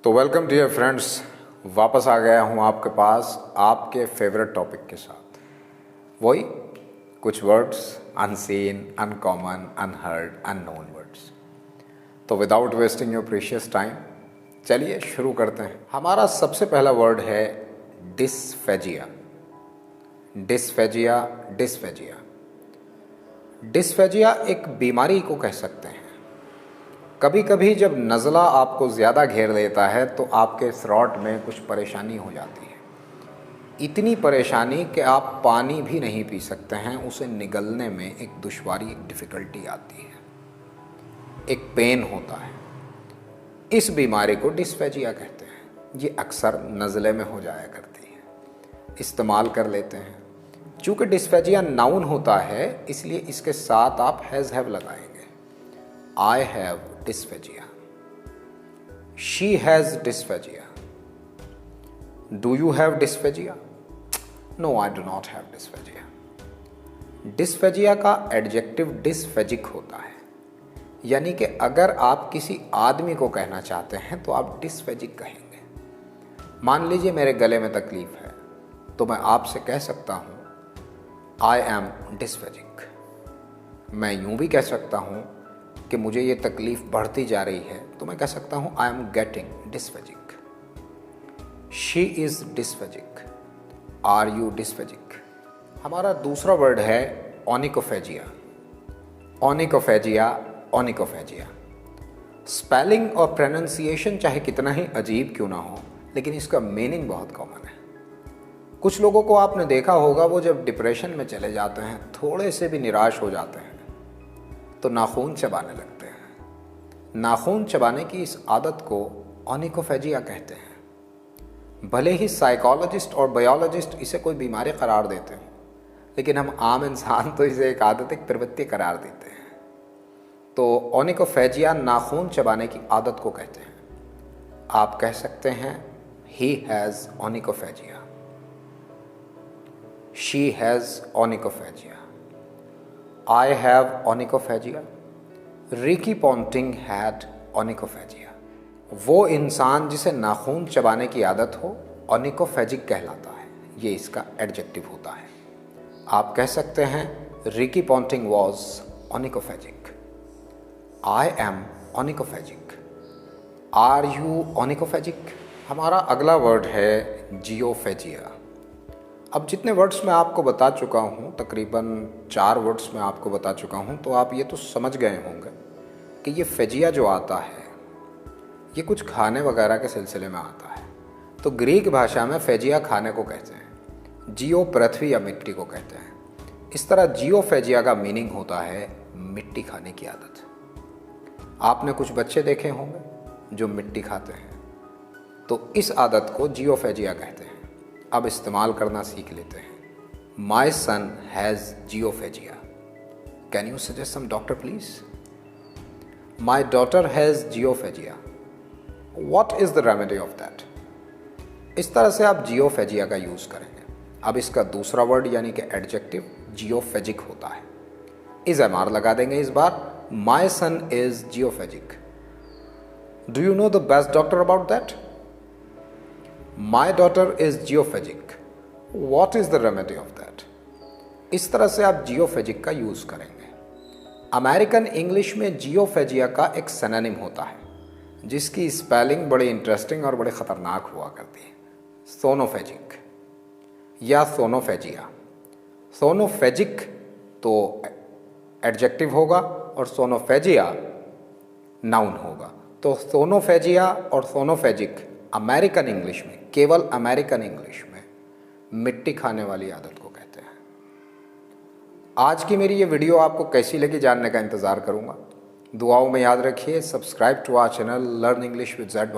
तो welcome dear friends, वापस आ गया हूँ आपके पास आपके फेवरेट टॉपिक के साथ। वही कुछ words unseen, uncommon, unheard, unknown words. तो without wasting your precious time चलिए शुरू करते हैं। हमारा सबसे पहला वर्ड है डिस्फेजिया। डिस्फेजिया डिस्फेजिया डिस्फेजिया एक बीमारी को कह सकते हैं। कभी कभी जब नज़ला आपको ज़्यादा घेर लेता है तो आपके थ्रॉट में कुछ परेशानी हो जाती है, इतनी परेशानी कि आप पानी भी नहीं पी सकते हैं। उसे निगलने में एक दुश्वारी, एक डिफ़िकल्टी आती है, एक पेन होता है। इस बीमारी को डिस्फेजिया कहते हैं। ये अक्सर नज़ले में हो जाया करती है, इस्तेमाल कर लेते हैं। चूँकि डिस्फेजिया नाउन होता है इसलिए इसके साथ आप हैज़ हैव लगाएंगे। I have dysphagia. She has dysphagia. Do you have dysphagia? No, I do not have dysphagia. Dysphagia का एडजेक्टिव डिस्फेजिक होता है, यानी कि अगर आप किसी आदमी को कहना चाहते हैं तो आप डिस्फेजिक कहेंगे। मान लीजिए मेरे गले में तकलीफ है तो मैं आपसे कह सकता हूँ I am dysphagic। मैं यूँ भी कह सकता हूँ कि मुझे ये तकलीफ़ बढ़ती जा रही है तो मैं कह सकता हूँ I am getting dysphagic. She is dysphagic. Are you dysphagic. हमारा दूसरा वर्ड है ओनिकोफेजिया। ओनिकोफेजिया ओनिकोफेजिया स्पेलिंग और प्रोनाउंसिएशन चाहे कितना ही अजीब क्यों ना हो, लेकिन इसका मीनिंग बहुत कॉमन है। कुछ लोगों को आपने देखा होगा, वो जब डिप्रेशन में चले जाते हैं, थोड़े से भी निराश हो जाते हैं तो नाखून चबाने लगते हैं। नाखून चबाने की इस आदत को ओनिकोफेजिया कहते हैं। भले ही साइकोलॉजिस्ट और बायोलॉजिस्ट इसे कोई बीमारी करार देते हैं, लेकिन हम आम इंसान तो इसे एक आदत, एक प्रवृत्ति करार देते हैं। तो ओनिकोफेजिया नाखून चबाने की आदत को कहते हैं। आप कह सकते हैं he has onychophagia, she has onychophagia, I have onychophagia, Ricky Ponting had onychophagia. वो इंसान जिसे नाखून चबाने की आदत हो ओनिकोफेजिक कहलाता है। ये इसका एडजेक्टिव होता है। आप कह सकते हैं Ricky Ponting was onychophagic. I am onychophagic. Are you onychophagic. हमारा अगला वर्ड है जियोफेजिया। अब जितने वर्ड्स मैं आपको बता चुका हूँ, तकरीबन 4 वर्ड्स मैं आपको बता चुका हूँ, तो आप ये तो समझ गए होंगे कि ये फेजिया जो आता है ये कुछ खाने वगैरह के सिलसिले में आता है। तो ग्रीक भाषा में फेजिया खाने को कहते हैं, जियो पृथ्वी या मिट्टी को कहते हैं। इस तरह जियोफेजिया का मीनिंग होता है मिट्टी खाने की आदत। आपने कुछ बच्चे देखे होंगे जो मिट्टी खाते हैं, तो इस आदत को जियोफेजिया कहते हैं। अब इस्तेमाल करना सीख लेते हैं। My son has geophagia. Can you suggest some doctor please? My daughter has geophagia. What is the remedy of that? इस तरह से आप जियोफेजिया का यूज़ करेंगे। अब इसका दूसरा वर्ड यानी कि एडजेक्टिव जियोफेजिक होता है। इज एम आर लगा देंगे इस बार। My son is geophagic. Do you know the best doctor about that? My daughter is geophagic. What is the remedy of that? इस तरह से आप जियोफेजिक का यूज़ करेंगे। अमेरिकन इंग्लिश में जियोफेजिया का एक सिनोनिम होता है जिसकी स्पेलिंग बड़ी इंटरेस्टिंग और बड़ी ख़तरनाक हुआ करती है। सोनोफेजिक या सोनोफेजिया। सोनोफेजिक तो एडजेक्टिव होगा और सोनोफेजिया नाउन होगा। तो सोनोफेजिया और सोनोफेजिक अमेरिकन इंग्लिश में, केवल अमेरिकन इंग्लिश में मिट्टी खाने वाली आदत को कहते हैं। आज की मेरी ये वीडियो आपको कैसी लगी जानने का इंतज़ार करूँगा। दुआओं में याद रखिए। Subscribe to our channel learn English with ZMohammadi।